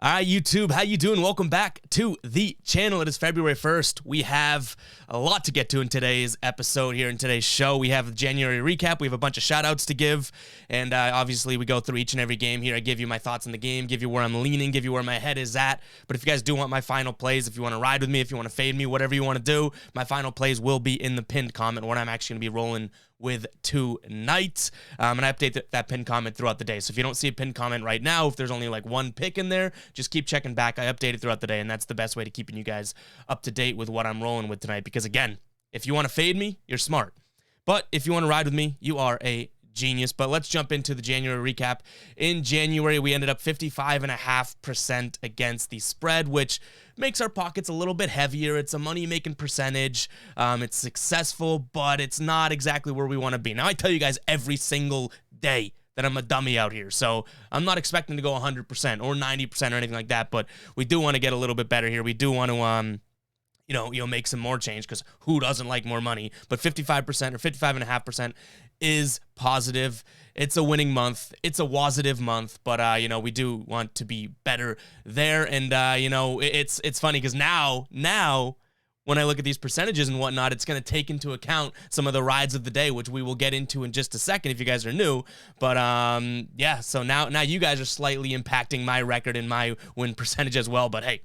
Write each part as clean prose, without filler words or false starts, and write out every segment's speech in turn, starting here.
All right, YouTube, how you doing? Welcome back to the channel. It is February 1st. We have a lot to get to in today's episode here in today's show. We have a January recap. We have a bunch of shout-outs to give, and obviously we go through each and every game here. I give you my thoughts on the game, give you where I'm leaning, give you where my head is at. But if you guys do want my final plays, if you want to ride with me, if you want to fade me, whatever you want to do, my final plays will be in the pinned comment, what I'm actually going to be rolling with tonight, and I update that pinned comment throughout the day. So if you don't see a pinned comment right now, if there's only like one pick in there, just keep checking back. I update it throughout the day, and that's the best way to keeping you guys up to date with what I'm rolling with tonight. Because again, if you want to fade me, you're smart. But if you want to ride with me, you are a genius. But let's jump into the January recap. In January, we ended up 55.5% against the spread, which makes our pockets a little bit heavier. It's a money-making percentage. It's successful, but it's not exactly where we want to be. Now, I tell you guys every single day that I'm a dummy out here, so I'm not expecting to go 100% or 90% or anything like that, but we do want to get a little bit better here. We do want to make some more change, because who doesn't like more money? But 55% or 55.5% is positive. It's a winning month. It's a positive month, but we do want to be better there. And it's funny because now when I look at these percentages and whatnot, it's going to take into account some of the rides of the day, which we will get into in just a second if you guys are new. But so now you guys are slightly impacting my record and my win percentage as well. But hey,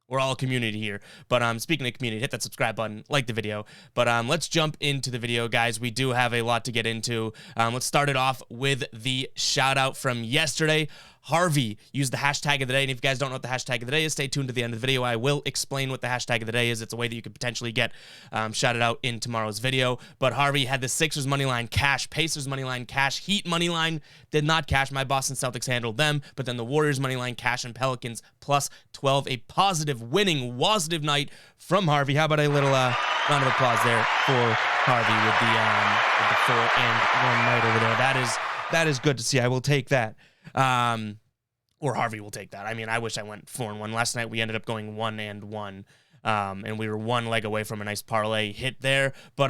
we're all a community here. But speaking of community, hit that subscribe button, like the video. But let's jump into the video, guys. We do have a lot to get into. Let's start it off with the shout out from yesterday. Harvey used the hashtag of the day, and if you guys don't know what the hashtag of the day is, stay tuned to the end of the video. I will explain what the hashtag of the day is. It's a way that you could potentially get shouted out in tomorrow's video. But Harvey had the Sixers money line cash, Pacers money line cash, Heat money line did not cash. My Boston Celtics handled them, but then the Warriors money line cash and Pelicans plus 12. A positive, winning, positive night from Harvey. How about a little round of applause there for Harvey with the 4-1 night over there. That is good to see. I will take that. Or Harvey will take that. I mean, I wish I went 4-1. Last night we ended up going 1-1. And we were one leg away from a nice parlay hit there. But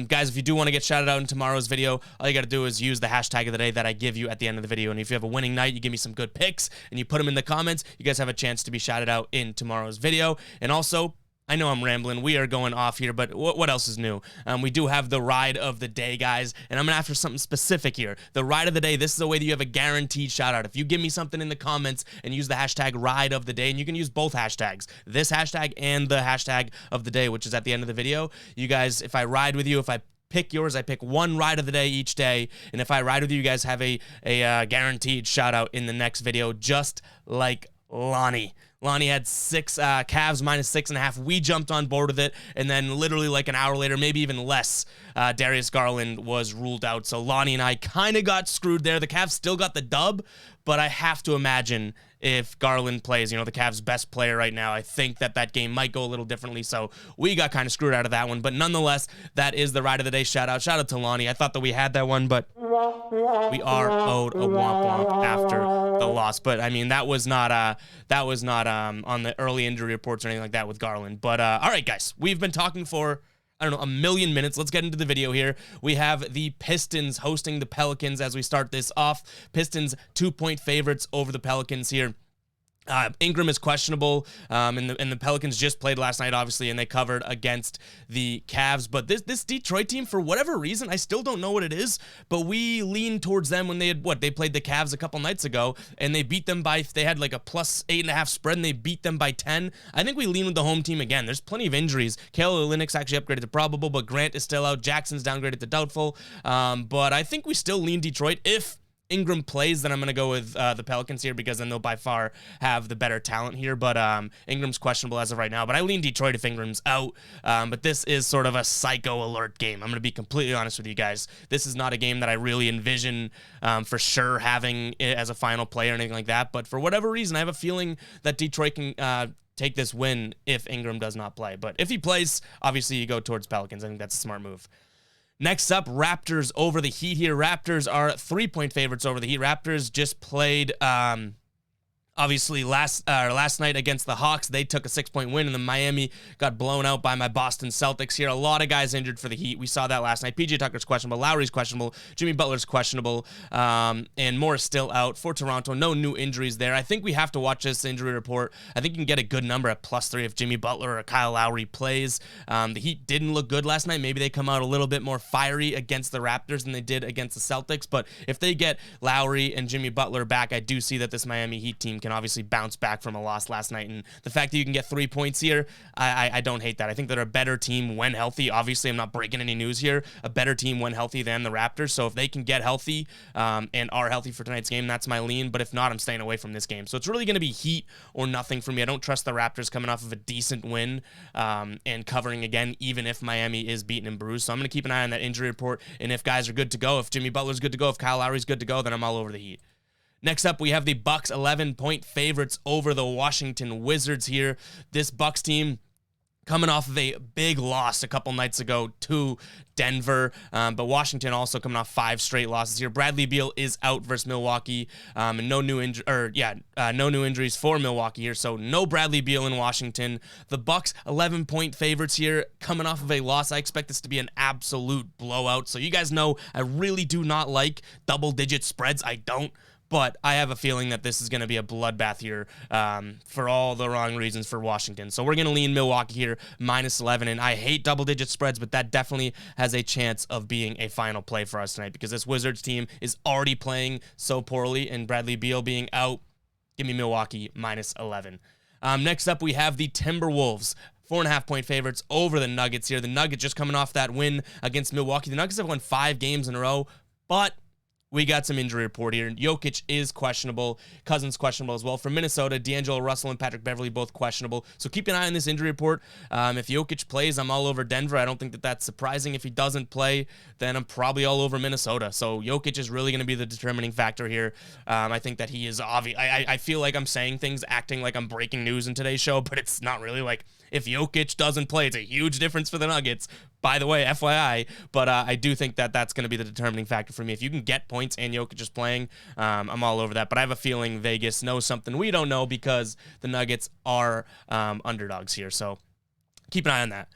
guys, if you do want to get shouted out in tomorrow's video, all you got to do is use the hashtag of the day that I give you at the end of the video. And if you have a winning night, you give me some good picks and you put them in the comments, you guys have a chance to be shouted out in tomorrow's video. And also, I know I'm rambling. We are going off here, but what else is new? We do have the ride of the day, guys, and I'm going to ask for something specific here. The ride of the day, this is a way that you have a guaranteed shout-out. If you give me something in the comments and use the hashtag ride of the day, and you can use both hashtags, this hashtag and the hashtag of the day, which is at the end of the video, you guys, if I ride with you, if I pick yours, I pick one ride of the day each day, and if I ride with you, you guys have a guaranteed shout-out in the next video, just like Lonnie. Lonnie had Cavs minus 6.5. We jumped on board with it, and then literally like an hour later, maybe even less, Darius Garland was ruled out. So Lonnie and I kind of got screwed there. The Cavs still got the dub, but I have to imagine if Garland plays, the Cavs' best player right now, I think that game might go a little differently. So we got kind of screwed out of that one. But nonetheless, that is the ride of the day shout out. Shout out to Lonnie. I thought that we had that one, but we are owed a womp womp after the loss. But I mean, that was not on the early injury reports or anything like that with Garland. But all right, guys, we've been talking for a million minutes. Let's get into the video here. We have the Pistons hosting the Pelicans as we start this off. Pistons 2-point favorites over the Pelicans here. Ingram is questionable, and the Pelicans just played last night, obviously, and they covered against the Cavs. But this Detroit team, for whatever reason, I still don't know what it is, but we leaned towards them when they played the Cavs a couple nights ago, and they beat them they had like a plus 8.5 spread, and they beat them by 10. I think we lean with the home team again. There's plenty of injuries. Kelly Olynyk's actually upgraded to probable, but Grant is still out. Jackson's downgraded to doubtful. But I think we still lean Detroit. If Ingram plays, then I'm going to go with the Pelicans here, because then they'll by far have the better talent here. But Ingram's questionable as of right now. But I lean Detroit if Ingram's out. But this is sort of a psycho alert game. I'm going to be completely honest with you guys. This is not a game that I really envision for sure having it as a final play or anything like that. But for whatever reason, I have a feeling that Detroit can take this win if Ingram does not play. But if he plays, obviously you go towards Pelicans. I think that's a smart move. Next up, Raptors over the Heat here. Raptors are 3-point favorites over the Heat. Raptors just played Obviously, last night against the Hawks, they took a 6-point win, and then Miami got blown out by my Boston Celtics here. A lot of guys injured for the Heat. We saw that last night. PJ Tucker's questionable. Lowry's questionable. Jimmy Butler's questionable. And more is still out for Toronto. No new injuries there. I think we have to watch this injury report. I think you can get a good number at +3 if Jimmy Butler or Kyle Lowry plays. The Heat didn't look good last night. Maybe they come out a little bit more fiery against the Raptors than they did against the Celtics. But if they get Lowry and Jimmy Butler back, I do see that this Miami Heat team can obviously bounce back from a loss last night, and the fact that you can get 3 points here, I don't hate that. I think they're a better team when healthy. Obviously, I'm not breaking any news here. A better team when healthy than the Raptors, so if they can get healthy and are healthy for tonight's game, that's my lean, but if not, I'm staying away from this game. So it's really going to be Heat or nothing for me. I don't trust the Raptors coming off of a decent win and covering again, even if Miami is beaten and bruised. So I'm going to keep an eye on that injury report, and if guys are good to go, if Jimmy Butler's good to go, if Kyle Lowry's good to go, then I'm all over the Heat. Next up, we have the Bucks 11-point favorites over the Washington Wizards here. This Bucks team coming off of a big loss a couple nights ago to Denver, but Washington also coming off 5 straight losses here. Bradley Beal is out versus Milwaukee, and no new injuries for Milwaukee here, so no Bradley Beal in Washington. The Bucks 11-point favorites here, coming off of a loss. I expect this to be an absolute blowout. So you guys know I really do not like double-digit spreads. I don't. But I have a feeling that this is going to be a bloodbath here for all the wrong reasons for Washington. So we're going to lean Milwaukee here, -11. And I hate double-digit spreads, but that definitely has a chance of being a final play for us tonight because this Wizards team is already playing so poorly, and Bradley Beal being out, give me Milwaukee -11. Next up, we have the Timberwolves. 4.5-point favorites over the Nuggets here. The Nuggets just coming off that win against Milwaukee. The Nuggets have won 5 games in a row, but we got some injury report here. Jokic is questionable. Cousins questionable as well. For Minnesota, D'Angelo Russell and Patrick Beverley both questionable. So keep an eye on this injury report. If Jokic plays, I'm all over Denver. I don't think that that's surprising. If he doesn't play, then I'm probably all over Minnesota. So Jokic is really going to be the determining factor here. I think that he is obvious. I feel like I'm saying things, acting like I'm breaking news in today's show, but it's not really. Like, if Jokic doesn't play, it's a huge difference for the Nuggets. By the way, FYI, but I do think that that's going to be the determining factor for me. If you can get points and Jokic is playing, I'm all over that. But I have a feeling Vegas knows something we don't know because the Nuggets are underdogs here. So keep an eye on that.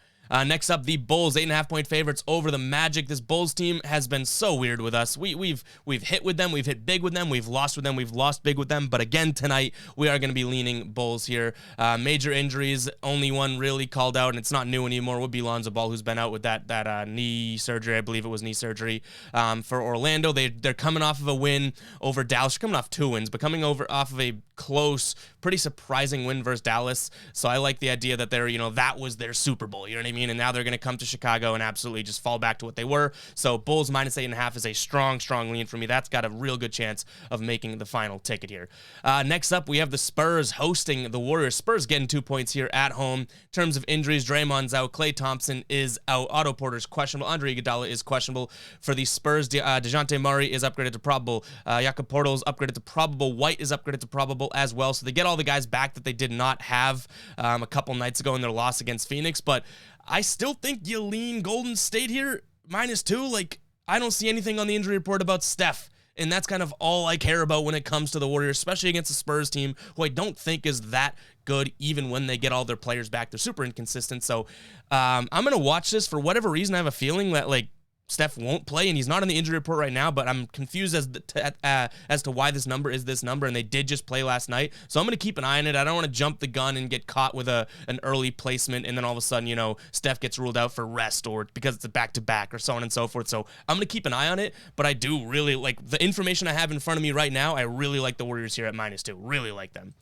Next up, the Bulls, 8.5-point favorites over the Magic. This Bulls team has been so weird with us. We've hit with them, we've hit big with them, we've lost with them, we've lost big with them. But again, tonight, we are going to be leaning Bulls here. Major injuries, only one really called out, and it's not new anymore, would be Lonzo Ball, who's been out with that knee surgery. I believe it was knee surgery. For Orlando, they're coming off of a win over Dallas. They're coming off 2 wins, but coming off of a close, pretty surprising win versus Dallas. So I like the idea that that was their Super Bowl. You know what I mean? And now they're going to come to Chicago and absolutely just fall back to what they were. So Bulls -8.5 is a strong lean for me. That's got a real good chance of making the final ticket here. Next up, we have the Spurs hosting the Warriors. Spurs getting 2 points here at home. In terms of injuries, Draymond's out. Klay Thompson is out. Otto Porter's questionable. Andre Iguodala is questionable. For the Spurs, DeJounte Murray is upgraded to probable. Jakob Poeltl is upgraded to probable. White is upgraded to probable as well. So they get all the guys back that they did not have a couple nights ago in their loss against Phoenix. But I still think you lean Golden State here, -2. Like, I don't see anything on the injury report about Steph. And that's kind of all I care about when it comes to the Warriors, especially against the Spurs team, who I don't think is that good even when they get all their players back. They're super inconsistent. So I'm going to watch this. For whatever reason, I have a feeling that, like, Steph won't play, and he's not on the injury report right now, but I'm confused as to why this number is this number, and they did just play last night. So I'm going to keep an eye on it. I don't want to jump the gun and get caught with an early placement, and then all of a sudden, Steph gets ruled out for rest or because it's a back-to-back or so on and so forth. So I'm going to keep an eye on it, but I do really like the information I have in front of me right now. I really like the Warriors here at -2. Really like them.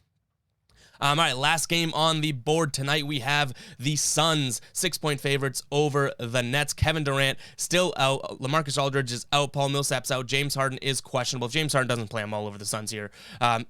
All right, last game on the board tonight, we have the Suns, 6-point favorites over the Nets. Kevin Durant still out. LaMarcus Aldridge is out. Paul Millsap's out. James Harden is questionable. If James Harden doesn't play, I'm all over the Suns here.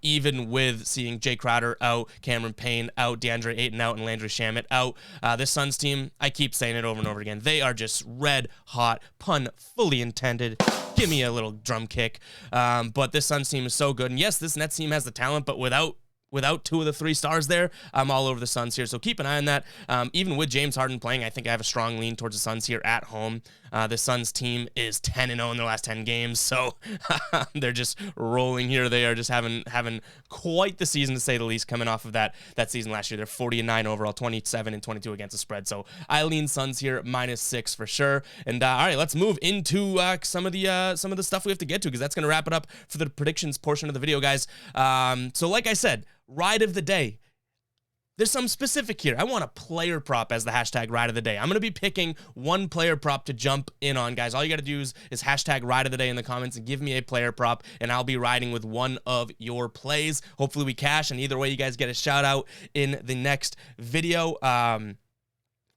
Even with seeing Jay Crowder out, Cameron Payne out, DeAndre Ayton out, and Landry Shamet out. This Suns team, I keep saying it over and over again, they are just red hot, pun fully intended. Give me a little drum kick. But this Suns team is so good. And yes, this Nets team has the talent, but without without 2 of the 3 stars there, I'm all over the Suns here. So keep an eye on that. Even with James Harden playing, I think I have a strong lean towards the Suns here at home. The Suns team is 10-0 in their last 10 games, so they're just rolling here. They are just having quite the season, to say the least, coming off of that season last year. They're 40-9 overall, 27-22 against the spread. So I lean Suns here -6 for sure. And all right, let's move into some of the stuff we have to get to, because that's going to wrap it up for the predictions portion of the video, guys. So like I said, ride of the day. There's some specific here. I want a player prop as the hashtag ride of the day. I'm going to be picking one player prop to jump in on, guys. All you got to do is hashtag ride of the day in the comments and give me a player prop, and I'll be riding with one of your plays. Hopefully we cash, and either way, you guys get a shout out in the next video.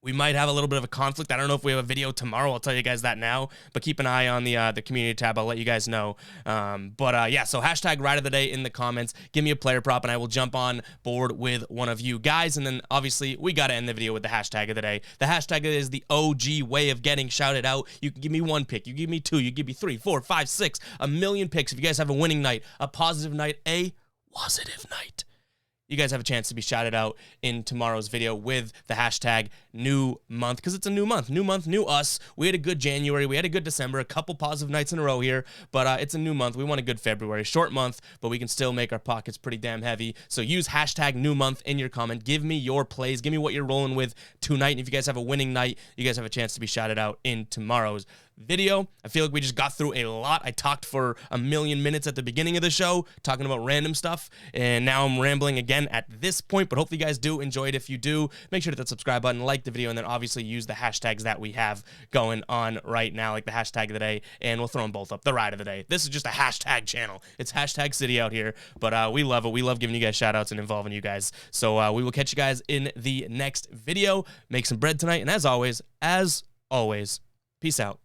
We might have a little bit of a conflict. I don't know if we have a video tomorrow. I'll tell you guys that now, but keep an eye on the community tab. I'll let you guys know. Yeah, so hashtag ride of the day in the comments. Give me a player prop, and I will jump on board with one of you guys. And then, obviously, we got to end the video with the hashtag of the day. The hashtag is the OG way of getting shouted out. You can give me 1 pick. You give me 2. You give me 3, 4, 5, 6. A million picks. If you guys have a winning night, a positive night, a positive night, you guys have a chance to be shouted out in tomorrow's video with the hashtag new month, because it's a new month. New month, new us. We had a good January. We had a good December, a couple positive nights in a row here, but it's a new month. We want a good February. Short month, but we can still make our pockets pretty damn heavy. So use hashtag new month in your comment. Give me your plays. Give me what you're rolling with tonight. And if you guys have a winning night, you guys have a chance to be shouted out in tomorrow's video. I feel like we just got through a lot. I talked for a million minutes at the beginning of the show, talking about random stuff, and now I'm rambling again at this point, but hopefully you guys do enjoy it. If you do, make sure to hit that subscribe button, like the video, and then obviously use the hashtags that we have going on right now, like the hashtag of the day, and we'll throw them both up. The ride of the day. This is just a hashtag channel. It's hashtag city out here, but we love it. We love giving you guys shout outs and involving you guys. So we will catch you guys in the next video. Make some bread tonight, and as always, peace out.